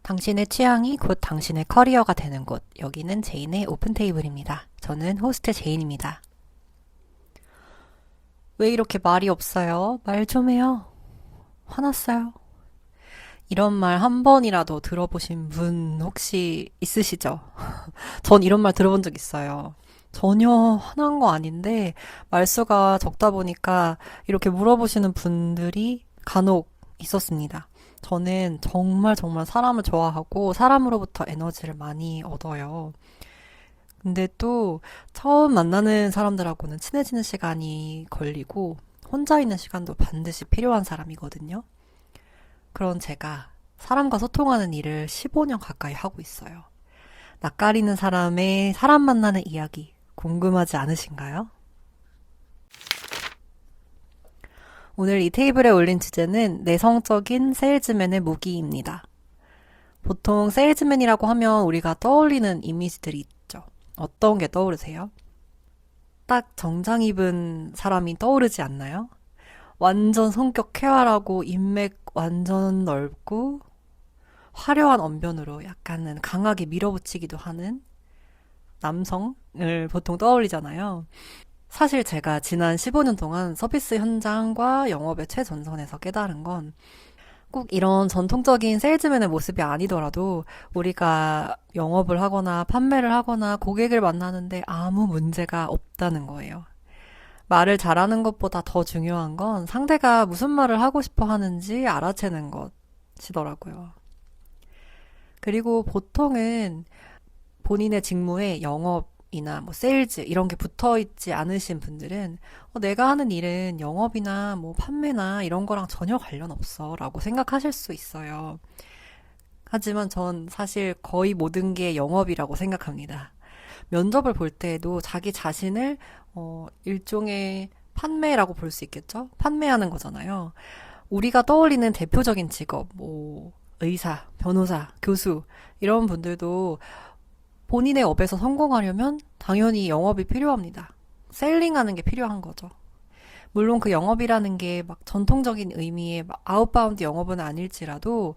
당신의 취향이 곧 당신의 커리어가 되는 곳. 여기는 제인의 오픈 테이블입니다. 저는 호스트 제인입니다. 왜 이렇게 말이 없어요? 말 좀 해요. 화났어요. 이런 말 한 번이라도 들어보신 분 혹시 있으시죠? 전 이런 말 들어본 적 있어요. 전혀 화난 거 아닌데 말수가 적다 보니까 이렇게 물어보시는 분들이 간혹 있었습니다. 저는 정말 정말 사람을 좋아하고 사람으로부터 에너지를 많이 얻어요. 근데 또 처음 만나는 사람들하고는 친해지는 시간이 걸리고 혼자 있는 시간도 반드시 필요한 사람이거든요. 그런 제가 사람과 소통하는 일을 15년 가까이 하고 있어요. 낯가리는 사람의 사람 만나는 이야기 궁금하지 않으신가요? 오늘 이 테이블에 올린 주제는 내성적인 세일즈맨의 무기입니다. 보통 세일즈맨이라고 하면 우리가 떠올리는 이미지들이 있죠. 어떤 게 떠오르세요? 딱 정장 입은 사람이 떠오르지 않나요? 완전 성격 쾌활하고 인맥 완전 넓고 화려한 언변으로 약간은 강하게 밀어붙이기도 하는 남성을 보통 떠올리잖아요. 사실 제가 지난 15년 동안 서비스 현장과 영업의 최전선에서 깨달은 건 꼭 이런 전통적인 세일즈맨의 모습이 아니더라도 우리가 영업을 하거나 판매를 하거나 고객을 만나는데 아무 문제가 없다는 거예요. 말을 잘하는 것보다 더 중요한 건 상대가 무슨 말을 하고 싶어 하는지 알아채는 것이더라고요. 그리고 보통은 본인의 직무에 영업이나 뭐 세일즈 이런 게 붙어 있지 않으신 분들은 내가 하는 일은 영업이나 뭐 판매나 이런 거랑 전혀 관련 없어 라고 생각하실 수 있어요. 하지만 전 사실 거의 모든 게 영업이라고 생각합니다. 면접을 볼 때에도 자기 자신을 일종의 판매라고 볼 수 있겠죠? 판매하는 거잖아요. 우리가 떠올리는 대표적인 직업, 뭐 의사, 변호사, 교수 이런 분들도 본인의 업에서 성공하려면 당연히 영업이 필요합니다. 셀링하는 게 필요한 거죠. 물론 그 영업이라는 게 막 전통적인 의미의 막 아웃바운드 영업은 아닐지라도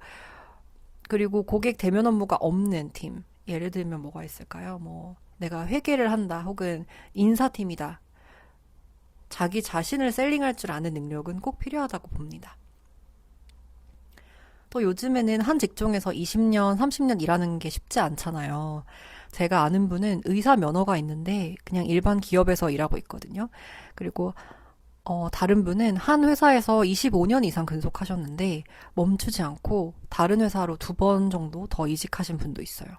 그리고 고객 대면 업무가 없는 팀. 예를 들면 뭐가 있을까요? 뭐 내가 회계를 한다 혹은 인사팀이다. 자기 자신을 셀링할 줄 아는 능력은 꼭 필요하다고 봅니다. 또 요즘에는 한 직종에서 20년, 30년 일하는 게 쉽지 않잖아요. 제가 아는 분은 의사 면허가 있는데 그냥 일반 기업에서 일하고 있거든요. 그리고 다른 분은 한 회사에서 25년 이상 근속하셨는데 멈추지 않고 다른 회사로 2번 정도 더 이직하신 분도 있어요.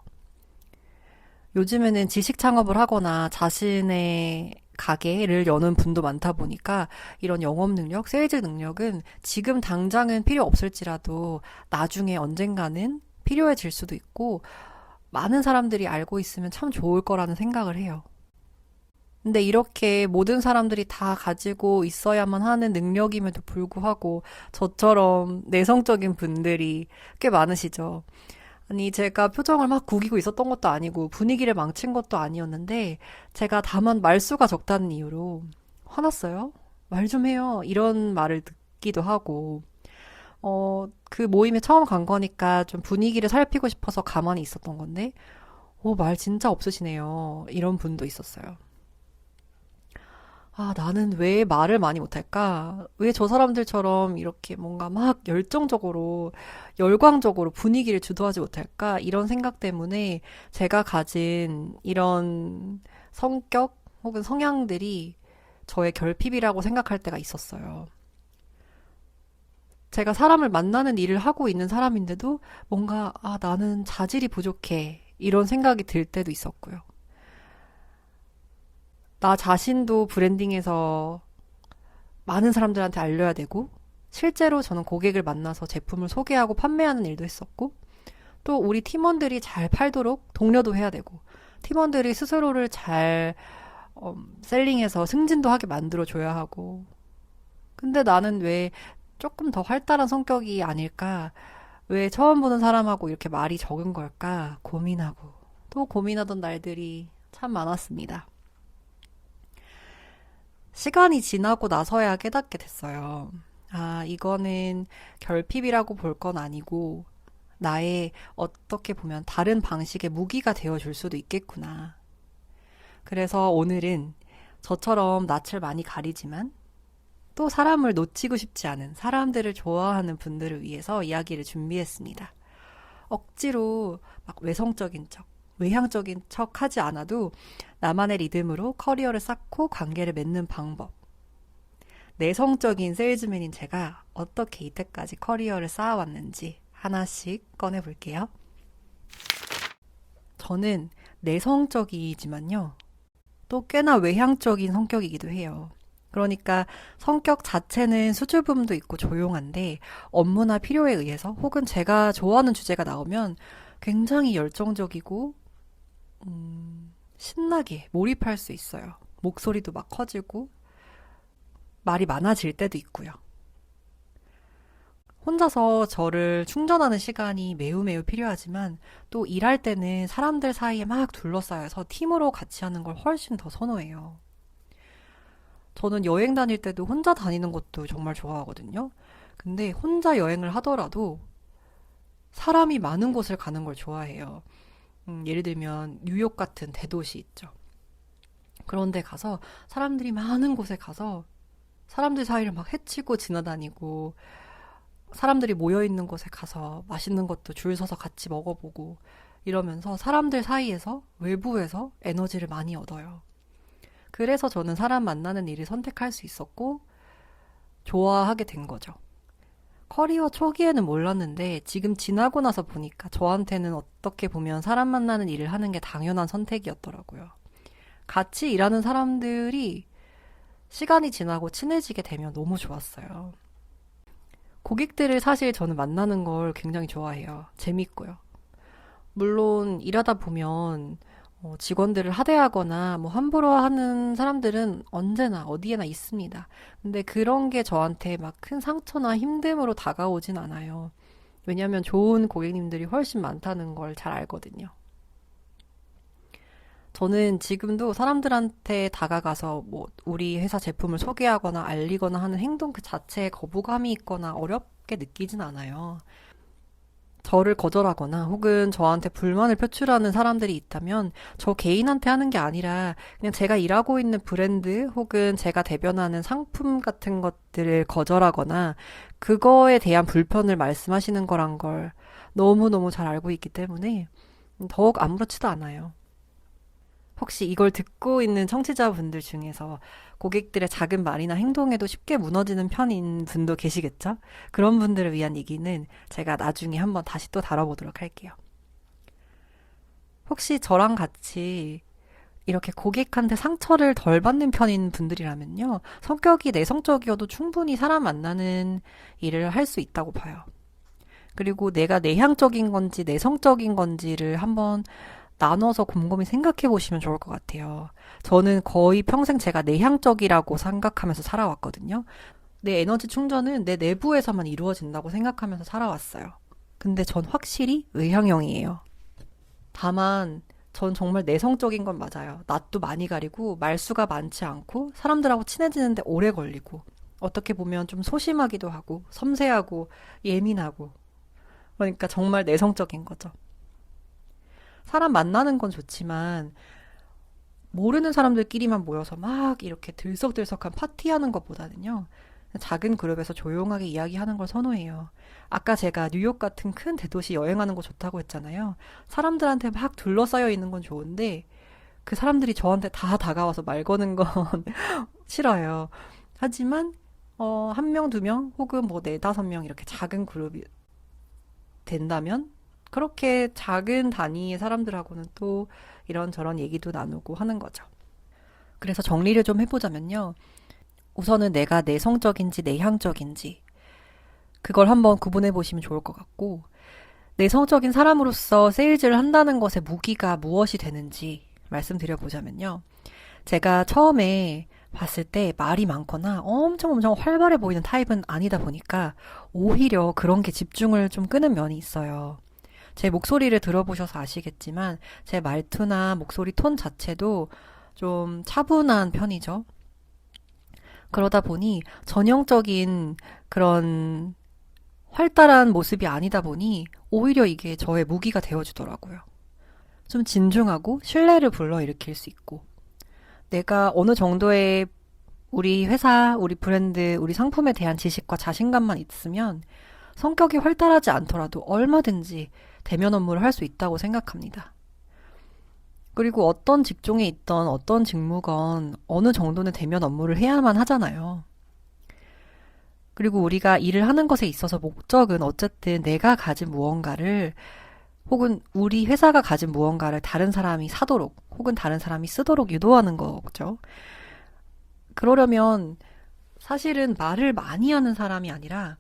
요즘에는 지식 창업을 하거나 자신의 가게를 여는 분도 많다 보니까 이런 영업 능력, 세일즈 능력은 지금 당장은 필요 없을지라도 나중에 언젠가는 필요해질 수도 있고 많은 사람들이 알고 있으면 참 좋을 거라는 생각을 해요. 근데 이렇게 모든 사람들이 다 가지고 있어야만 하는 능력임에도 불구하고 저처럼 내성적인 분들이 꽤 많으시죠. 아니, 제가 표정을 막 구기고 있었던 것도 아니고 분위기를 망친 것도 아니었는데 제가 다만 말수가 적다는 이유로 화났어요. 말 좀 해요. 이런 말을 듣기도 하고 그 모임에 처음 간 거니까 좀 분위기를 살피고 싶어서 가만히 있었던 건데 말 진짜 없으시네요. 이런 분도 있었어요. 아, 나는 왜 말을 많이 못할까? 왜 저 사람들처럼 이렇게 뭔가 막 열정적으로, 열광적으로 분위기를 주도하지 못할까? 이런 생각 때문에 제가 가진 이런 성격 혹은 성향들이 저의 결핍이라고 생각할 때가 있었어요. 제가 사람을 만나는 일을 하고 있는 사람인데도 뭔가, 아, 나는 자질이 부족해. 이런 생각이 들 때도 있었고요. 나 자신도 브랜딩에서 많은 사람들한테 알려야 되고, 실제로 저는 고객을 만나서 제품을 소개하고 판매하는 일도 했었고, 또 우리 팀원들이 잘 팔도록 독려도 해야 되고, 팀원들이 스스로를 잘 셀링해서 승진도 하게 만들어줘야 하고, 근데 나는 왜 조금 더 활달한 성격이 아닐까? 왜 처음 보는 사람하고 이렇게 말이 적은 걸까? 고민하고, 또 고민하던 날들이 참 많았습니다. 시간이 지나고 나서야 깨닫게 됐어요. 아, 이거는 결핍이라고 볼 건 아니고, 나의 어떻게 보면 다른 방식의 무기가 되어줄 수도 있겠구나. 그래서 오늘은 저처럼 낯을 많이 가리지만 또 사람을 놓치고 싶지 않은 사람들을 좋아하는 분들을 위해서 이야기를 준비했습니다. 억지로 막 외성적인 척, 외향적인 척 하지 않아도 나만의 리듬으로 커리어를 쌓고 관계를 맺는 방법. 내성적인 세일즈맨인 제가 어떻게 이때까지 커리어를 쌓아왔는지 하나씩 꺼내볼게요. 저는 내성적이지만요, 또 꽤나 외향적인 성격이기도 해요. 그러니까 성격 자체는 수줍음도 있고 조용한데 업무나 필요에 의해서 혹은 제가 좋아하는 주제가 나오면 굉장히 열정적이고 신나게 몰입할 수 있어요. 목소리도 막 커지고 말이 많아질 때도 있고요. 혼자서 저를 충전하는 시간이 매우 매우 필요하지만 또 일할 때는 사람들 사이에 막 둘러싸여서 팀으로 같이 하는 걸 훨씬 더 선호해요. 저는 여행 다닐 때도 혼자 다니는 것도 정말 좋아하거든요. 근데 혼자 여행을 하더라도 사람이 많은 곳을 가는 걸 좋아해요. 예를 들면 뉴욕 같은 대도시 있죠. 그런 데 가서 사람들이 많은 곳에 가서 사람들 사이를 막 헤치고 지나다니고 사람들이 모여있는 곳에 가서 맛있는 것도 줄 서서 같이 먹어보고 이러면서 사람들 사이에서 외부에서 에너지를 많이 얻어요. 그래서 저는 사람 만나는 일을 선택할 수 있었고 좋아하게 된 거죠. 커리어 초기에는 몰랐는데 지금 지나고 나서 보니까 저한테는 어떻게 보면 사람 만나는 일을 하는 게 당연한 선택이었더라고요. 같이 일하는 사람들이 시간이 지나고 친해지게 되면 너무 좋았어요. 고객들을 사실 저는 만나는 걸 굉장히 좋아해요. 재밌고요. 물론 일하다 보면 직원들을 하대하거나 뭐 함부로 하는 사람들은 언제나 어디에나 있습니다. 근데 그런 게 저한테 막 큰 상처나 힘듦으로 다가오진 않아요. 왜냐하면 좋은 고객님들이 훨씬 많다는 걸 잘 알거든요. 저는 지금도 사람들한테 다가가서 뭐 우리 회사 제품을 소개하거나 알리거나 하는 행동 그 자체에 거부감이 있거나 어렵게 느끼진 않아요. 저를 거절하거나 혹은 저한테 불만을 표출하는 사람들이 있다면 저 개인한테 하는 게 아니라 그냥 제가 일하고 있는 브랜드 혹은 제가 대변하는 상품 같은 것들을 거절하거나 그거에 대한 불편을 말씀하시는 거란 걸 너무너무 잘 알고 있기 때문에 더욱 아무렇지도 않아요. 혹시 이걸 듣고 있는 청취자분들 중에서 고객들의 작은 말이나 행동에도 쉽게 무너지는 편인 분도 계시겠죠? 그런 분들을 위한 얘기는 제가 나중에 한번 다시 또 다뤄보도록 할게요. 혹시 저랑 같이 이렇게 고객한테 상처를 덜 받는 편인 분들이라면요, 성격이 내성적이어도 충분히 사람 만나는 일을 할 수 있다고 봐요. 그리고 내가 내향적인 건지 내성적인 건지를 한번 나눠서 곰곰이 생각해 보시면 좋을 것 같아요. 저는 거의 평생 제가 내향적이라고 생각하면서 살아왔거든요. 내 에너지 충전은 내 내부에서만 이루어진다고 생각하면서 살아왔어요. 근데 전 확실히 외향형이에요. 다만 전 정말 내성적인 건 맞아요. 낯도 많이 가리고 말수가 많지 않고 사람들하고 친해지는데 오래 걸리고 어떻게 보면 좀 소심하기도 하고 섬세하고 예민하고 그러니까 정말 내성적인 거죠. 사람 만나는 건 좋지만 모르는 사람들끼리만 모여서 막 이렇게 들썩들썩한 파티하는 것보다는요, 작은 그룹에서 조용하게 이야기하는 걸 선호해요. 아까 제가 뉴욕 같은 큰 대도시 여행하는 거 좋다고 했잖아요. 사람들한테 막 둘러싸여 있는 건 좋은데 그 사람들이 저한테 다 다가와서 말 거는 건 싫어요. 하지만 한 명, 두 명 혹은 뭐 네다섯 명 이렇게 작은 그룹이 된다면 그렇게 작은 단위의 사람들하고는 또 이런저런 얘기도 나누고 하는 거죠. 그래서 정리를 좀 해보자면요. 우선은 내가 내성적인지 내향적인지 그걸 한번 구분해 보시면 좋을 것 같고, 내성적인 사람으로서 세일즈를 한다는 것의 무기가 무엇이 되는지 말씀드려 보자면요. 제가 처음에 봤을 때 말이 많거나 엄청 활발해 보이는 타입은 아니다 보니까 오히려 그런 게 집중을 좀 끄는 면이 있어요. 제 목소리를 들어보셔서 아시겠지만 제 말투나 목소리 톤 자체도 좀 차분한 편이죠. 그러다 보니 전형적인 그런 활달한 모습이 아니다 보니 오히려 이게 저의 무기가 되어주더라고요. 좀 진중하고 신뢰를 불러일으킬 수 있고, 내가 어느 정도의 우리 회사, 우리 브랜드, 우리 상품에 대한 지식과 자신감만 있으면 성격이 활달하지 않더라도 얼마든지 대면 업무를 할 수 있다고 생각합니다. 그리고 어떤 직종에 있던 어떤 직무건 어느 정도는 대면 업무를 해야만 하잖아요. 그리고 우리가 일을 하는 것에 있어서 목적은 어쨌든 내가 가진 무언가를 혹은 우리 회사가 가진 무언가를 다른 사람이 사도록 혹은 다른 사람이 쓰도록 유도하는 거죠. 그러려면 사실은 말을 많이 하는 사람이 아니라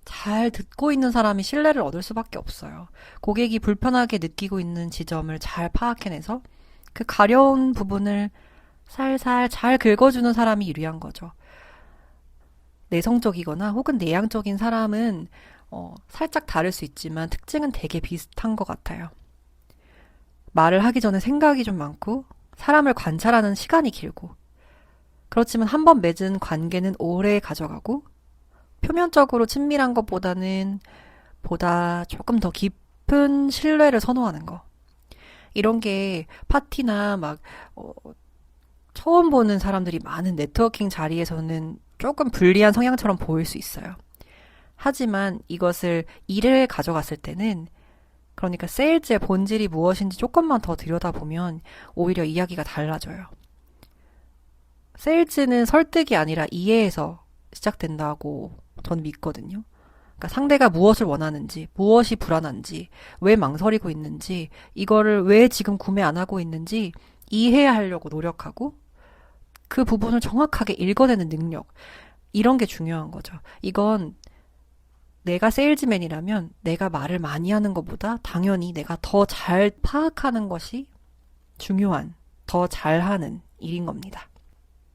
잘 듣고 있는 사람이 신뢰를 얻을 수밖에 없어요. 고객이 불편하게 느끼고 있는 지점을 잘 파악해내서 그 가려운 부분을 살살 잘 긁어주는 사람이 유리한 거죠. 내성적이거나 혹은 내향적인 사람은 살짝 다를 수 있지만 특징은 되게 비슷한 것 같아요. 말을 하기 전에 생각이 좀 많고 사람을 관찰하는 시간이 길고 그렇지만 한 번 맺은 관계는 오래 가져가고 표면적으로 친밀한 것보다는 보다 조금 더 깊은 신뢰를 선호하는 거. 이런 게 파티나 막 처음 보는 사람들이 많은 네트워킹 자리에서는 조금 불리한 성향처럼 보일 수 있어요. 하지만 이것을 일에 가져갔을 때는 그러니까 세일즈의 본질이 무엇인지 조금만 더 들여다보면 오히려 이야기가 달라져요. 세일즈는 설득이 아니라 이해에서 시작된다고 저는 믿거든요. 그러니까 상대가 무엇을 원하는지, 무엇이 불안한지, 왜 망설이고 있는지, 이거를 왜 지금 구매 안 하고 있는지 이해하려고 노력하고 그 부분을 정확하게 읽어내는 능력, 이런 게 중요한 거죠. 이건 내가 세일즈맨이라면 내가 말을 많이 하는 것보다 당연히 내가 더 잘 파악하는 것이 중요한, 더 잘하는 일인 겁니다.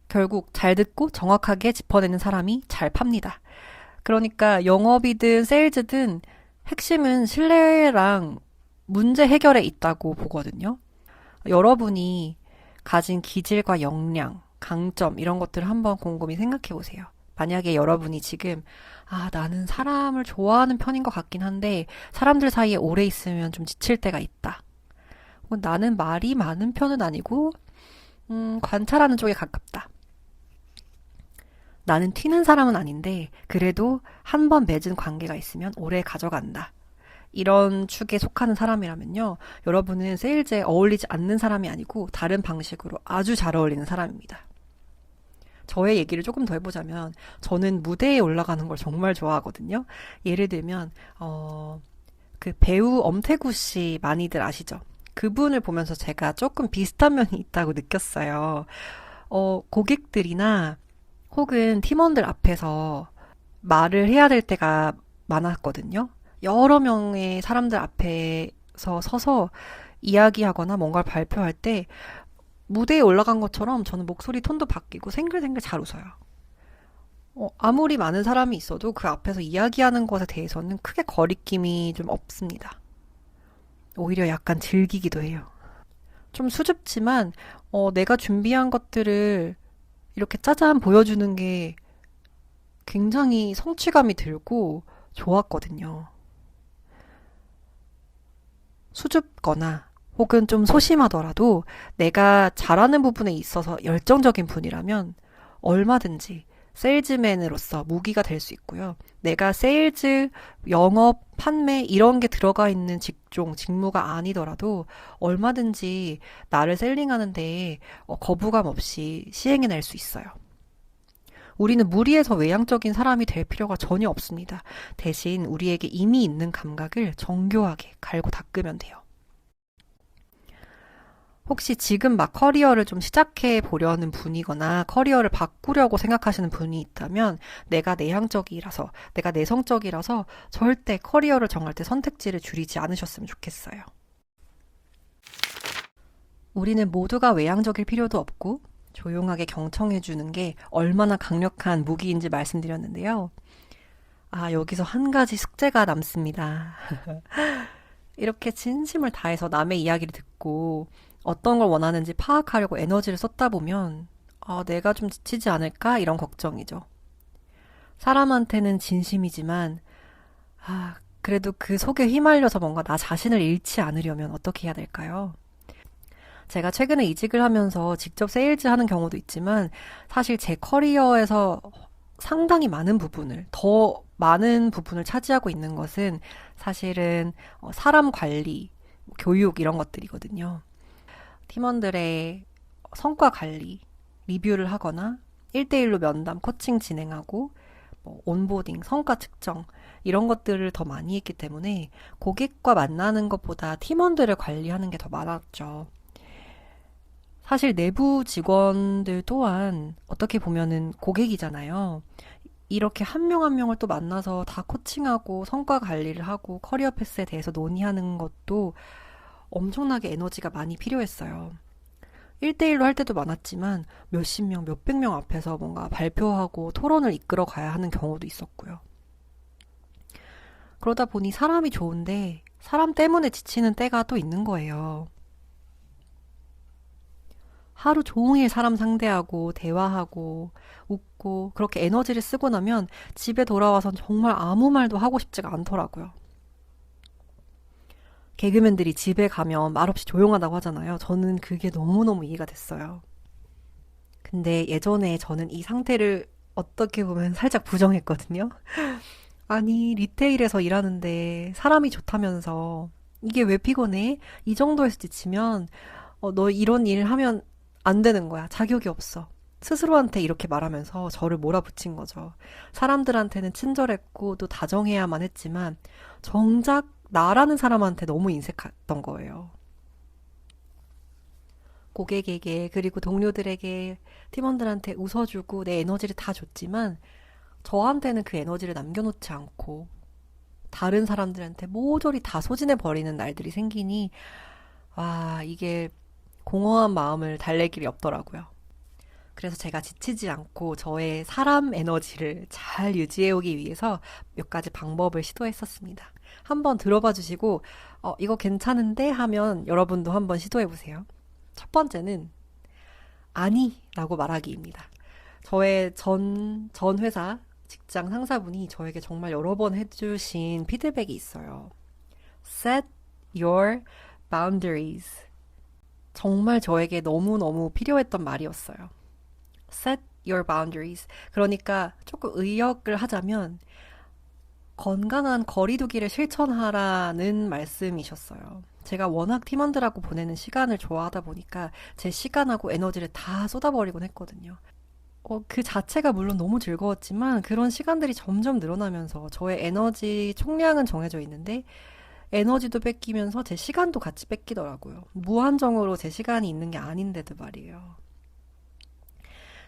결국 잘 듣고 정확하게 짚어내는 사람이 잘 팝니다. 그러니까 영업이든 세일즈든 핵심은 신뢰랑 문제 해결에 있다고 보거든요. 여러분이 가진 기질과 역량, 강점 이런 것들을 한번 곰곰이 생각해 보세요. 만약에 여러분이 지금 나는 사람을 좋아하는 편인 것 같긴 한데 사람들 사이에 오래 있으면 좀 지칠 때가 있다. 나는 말이 많은 편은 아니고 관찰하는 쪽에 가깝다. 나는 튀는 사람은 아닌데 그래도 한 번 맺은 관계가 있으면 오래 가져간다. 이런 축에 속하는 사람이라면요. 여러분은 세일즈에 어울리지 않는 사람이 아니고 다른 방식으로 아주 잘 어울리는 사람입니다. 저의 얘기를 조금 더 해보자면 저는 무대에 올라가는 걸 정말 좋아하거든요. 예를 들면 그 배우 엄태구 씨 많이들 아시죠? 그분을 보면서 제가 조금 비슷한 면이 있다고 느꼈어요. 고객들이나 혹은 팀원들 앞에서 말을 해야 될 때가 많았거든요. 여러 명의 사람들 앞에서 서서 이야기하거나 뭔가를 발표할 때 무대에 올라간 것처럼 저는 목소리 톤도 바뀌고 생글생글 잘 웃어요. 아무리 많은 사람이 있어도 그 앞에서 이야기하는 것에 대해서는 크게 거리낌이 좀 없습니다. 오히려 약간 즐기기도 해요. 좀 수줍지만 내가 준비한 것들을 이렇게 짜잔 보여주는 게 굉장히 성취감이 들고 좋았거든요. 수줍거나 혹은 좀 소심하더라도 내가 잘하는 부분에 있어서 열정적인 분이라면 얼마든지 세일즈맨으로서 무기가 될 수 있고요. 내가 세일즈, 영업, 판매 이런 게 들어가 있는 직종, 직무가 아니더라도 얼마든지 나를 셀링하는데 거부감 없이 시행해낼 수 있어요. 우리는 무리해서 외향적인 사람이 될 필요가 전혀 없습니다. 대신 우리에게 이미 있는 감각을 정교하게 갈고 닦으면 돼요. 혹시 지금 막 커리어를 좀 시작해 보려는 분이거나 커리어를 바꾸려고 생각하시는 분이 있다면 내가 내향적이라서, 내가 내성적이라서 절대 커리어를 정할 때 선택지를 줄이지 않으셨으면 좋겠어요. 우리는 모두가 외향적일 필요도 없고 조용하게 경청해주는 게 얼마나 강력한 무기인지 말씀드렸는데요. 여기서 한 가지 숙제가 남습니다. 이렇게 진심을 다해서 남의 이야기를 듣고 어떤 걸 원하는지 파악하려고 에너지를 썼다 보면 내가 좀 지치지 않을까? 이런 걱정이죠. 사람한테는 진심이지만 그래도 그 속에 휘말려서 뭔가 나 자신을 잃지 않으려면 어떻게 해야 될까요? 제가 최근에 이직을 하면서 직접 세일즈 하는 경우도 있지만 사실 제 커리어에서 상당히 많은 부분을, 더 많은 부분을 차지하고 있는 것은 사실은 사람 관리, 교육 이런 것들이거든요. 팀원들의 성과 관리, 리뷰를 하거나 1대1로 면담, 코칭 진행하고 온보딩, 성과 측정 이런 것들을 더 많이 했기 때문에 고객과 만나는 것보다 팀원들을 관리하는 게 더 많았죠. 사실 내부 직원들 또한 어떻게 보면은 고객이잖아요. 이렇게 한 명 한 명을 또 만나서 다 코칭하고 성과 관리를 하고 커리어 패스에 대해서 논의하는 것도 엄청나게 에너지가 많이 필요했어요. 1대1로 할 때도 많았지만 몇십 명, 몇백 명 앞에서 뭔가 발표하고 토론을 이끌어 가야 하는 경우도 있었고요. 그러다 보니 사람이 좋은데 사람 때문에 지치는 때가 또 있는 거예요. 하루 종일 사람 상대하고 대화하고 웃고 그렇게 에너지를 쓰고 나면 집에 돌아와선 정말 아무 말도 하고 싶지가 않더라고요. 개그맨들이 집에 가면 말없이 조용하다고 하잖아요. 저는 그게 너무너무 이해가 됐어요. 근데 예전에 저는 이 상태를 어떻게 보면 살짝 부정했거든요. 아니, 리테일에서 일하는데 사람이 좋다면서 이게 왜 피곤해? 이 정도에서 지치면 너 이런 일 하면 안 되는 거야. 자격이 없어. 스스로한테 이렇게 말하면서 저를 몰아붙인 거죠. 사람들한테는 친절했고 또 다정해야만 했지만 정작 나라는 사람한테 너무 인색했던 거예요. 고객에게 그리고 동료들에게 팀원들한테 웃어주고 내 에너지를 다 줬지만 저한테는 그 에너지를 남겨놓지 않고 다른 사람들한테 모조리 다 소진해 버리는 날들이 생기니 와 이게 공허한 마음을 달랠 길이 없더라고요. 그래서 제가 지치지 않고 저의 사람 에너지를 잘 유지해오기 위해서 몇 가지 방법을 시도했었습니다. 한번 들어봐 주시고, 이거 괜찮은데? 하면 여러분도 한번 시도해보세요. 첫 번째는, 아니! 라고 말하기입니다. 저의 전 회사 직장 상사분이 저에게 정말 여러 번 해주신 피드백이 있어요. Set your boundaries. 정말 저에게 너무너무 필요했던 말이었어요. Set your boundaries. 그러니까 조금 의역을 하자면 건강한 거리두기를 실천하라는 말씀이셨어요. 제가 워낙 팀원들하고 보내는 시간을 좋아하다 보니까 제 시간하고 에너지를 다 쏟아버리곤 했거든요. 그 자체가 물론 너무 즐거웠지만 그런 시간들이 점점 늘어나면서 저의 에너지 총량은 정해져 있는데 에너지도 뺏기면서 제 시간도 같이 뺏기더라고요. 무한정으로 제 시간이 있는 게 아닌데도 말이에요.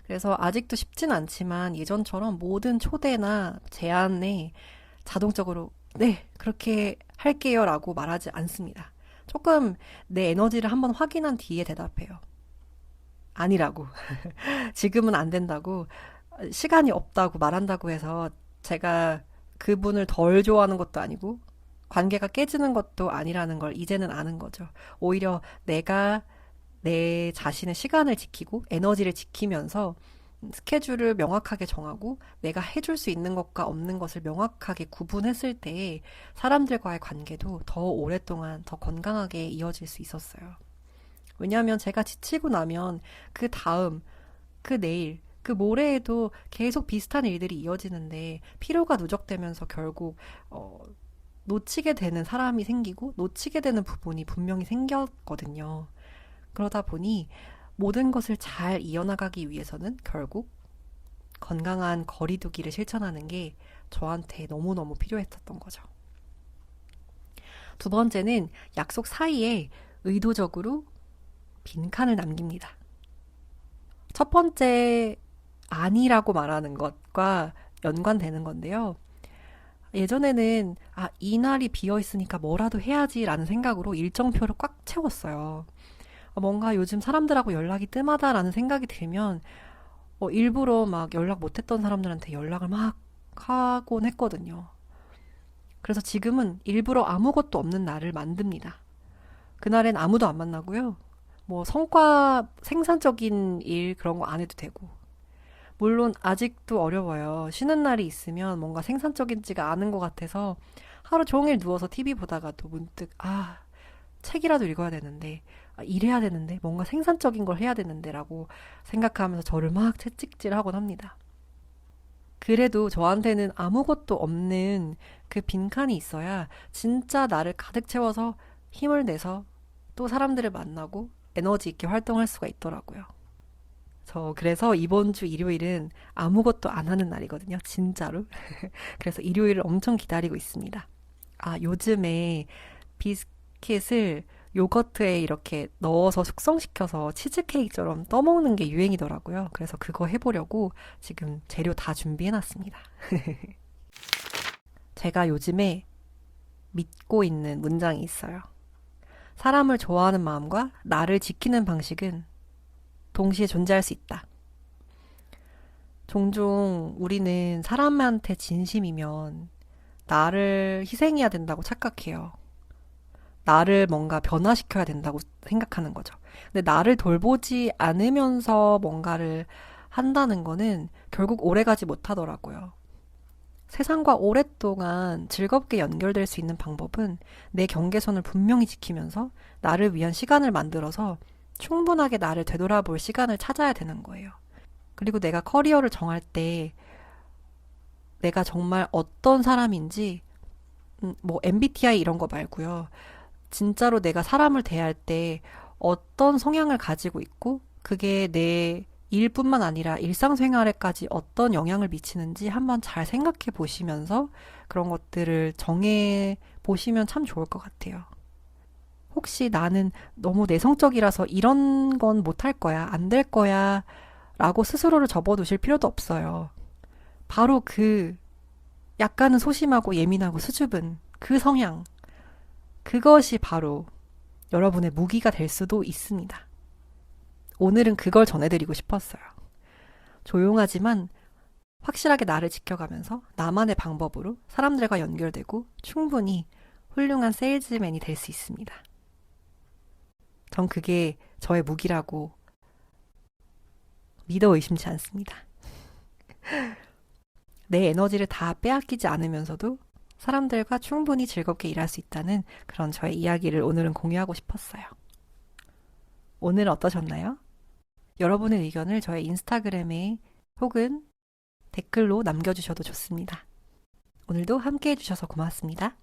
그래서 아직도 쉽진 않지만 예전처럼 모든 초대나 제안에 자동적으로 네, 그렇게 할게요 라고 말하지 않습니다. 조금 내 에너지를 한번 확인한 뒤에 대답해요. 아니라고. 지금은 안 된다고. 시간이 없다고 말한다고 해서 제가 그분을 덜 좋아하는 것도 아니고 관계가 깨지는 것도 아니라는 걸 이제는 아는 거죠. 오히려 내가 내 자신의 시간을 지키고 에너지를 지키면서 스케줄을 명확하게 정하고 내가 해줄 수 있는 것과 없는 것을 명확하게 구분했을 때 사람들과의 관계도 더 오랫동안 더 건강하게 이어질 수 있었어요. 왜냐하면 제가 지치고 나면 그 다음, 그 내일, 그 모레에도 계속 비슷한 일들이 이어지는데 피로가 누적되면서 결국 놓치게 되는 사람이 생기고 놓치게 되는 부분이 분명히 생겼거든요. 그러다 보니 모든 것을 잘 이어나가기 위해서는 결국 건강한 거리두기를 실천하는 게 저한테 너무너무 필요했었던 거죠. 두 번째는 약속 사이에 의도적으로 빈칸을 남깁니다. 첫 번째 아니라고 말하는 것과 연관되는 건데요. 예전에는 이 날이 비어 있으니까 뭐라도 해야지라는 생각으로 일정표를 꽉 채웠어요. 뭔가 요즘 사람들하고 연락이 뜸하다라는 생각이 들면 일부러 막 연락 못했던 사람들한테 연락을 막 하곤 했거든요. 그래서 지금은 일부러 아무것도 없는 날을 만듭니다. 그날엔 아무도 안 만나고요. 뭐 성과 생산적인 일 그런 거 안 해도 되고. 물론 아직도 어려워요. 쉬는 날이 있으면 뭔가 생산적이지가 않은 것 같아서 하루 종일 누워서 TV 보다가도 문득, 책이라도 읽어야 되는데, 일해야 되는데, 뭔가 생산적인 걸 해야 되는데라고 생각하면서 저를 막 채찍질하곤 합니다. 그래도 저한테는 아무것도 없는 그 빈칸이 있어야 진짜 나를 가득 채워서 힘을 내서 또 사람들을 만나고 에너지 있게 활동할 수가 있더라고요. 저 그래서 이번 주 일요일은 아무것도 안 하는 날이거든요. 진짜로. 그래서 일요일을 엄청 기다리고 있습니다. 요즘에 비스킷을 요거트에 이렇게 넣어서 숙성시켜서 치즈케이크처럼 떠먹는 게 유행이더라고요. 그래서 그거 해보려고 지금 재료 다 준비해놨습니다. 제가 요즘에 믿고 있는 문장이 있어요. 사람을 좋아하는 마음과 나를 지키는 방식은 동시에 존재할 수 있다. 종종 우리는 사람한테 진심이면 나를 희생해야 된다고 착각해요. 나를 뭔가 변화시켜야 된다고 생각하는 거죠. 근데 나를 돌보지 않으면서 뭔가를 한다는 거는 결국 오래가지 못하더라고요. 세상과 오랫동안 즐겁게 연결될 수 있는 방법은 내 경계선을 분명히 지키면서 나를 위한 시간을 만들어서 충분하게 나를 되돌아볼 시간을 찾아야 되는 거예요. 그리고 내가 커리어를 정할 때 내가 정말 어떤 사람인지, 뭐 MBTI 이런 거 말고요. 진짜로 내가 사람을 대할 때 어떤 성향을 가지고 있고 그게 내 일뿐만 아니라 일상생활에까지 어떤 영향을 미치는지 한번 잘 생각해 보시면서 그런 것들을 정해 보시면 참 좋을 것 같아요. 혹시 나는 너무 내성적이라서 이런 건 못할 거야, 안 될 거야 라고 스스로를 접어두실 필요도 없어요. 바로 그 약간은 소심하고 예민하고 수줍은 그 성향, 그것이 바로 여러분의 무기가 될 수도 있습니다. 오늘은 그걸 전해드리고 싶었어요. 조용하지만 확실하게 나를 지켜가면서 나만의 방법으로 사람들과 연결되고 충분히 훌륭한 세일즈맨이 될 수 있습니다. 전 그게 저의 무기라고 믿어 의심치 않습니다. 내 에너지를 다 빼앗기지 않으면서도 사람들과 충분히 즐겁게 일할 수 있다는 그런 저의 이야기를 오늘은 공유하고 싶었어요. 오늘 어떠셨나요? 여러분의 의견을 저의 인스타그램에 혹은 댓글로 남겨주셔도 좋습니다. 오늘도 함께 해주셔서 고맙습니다.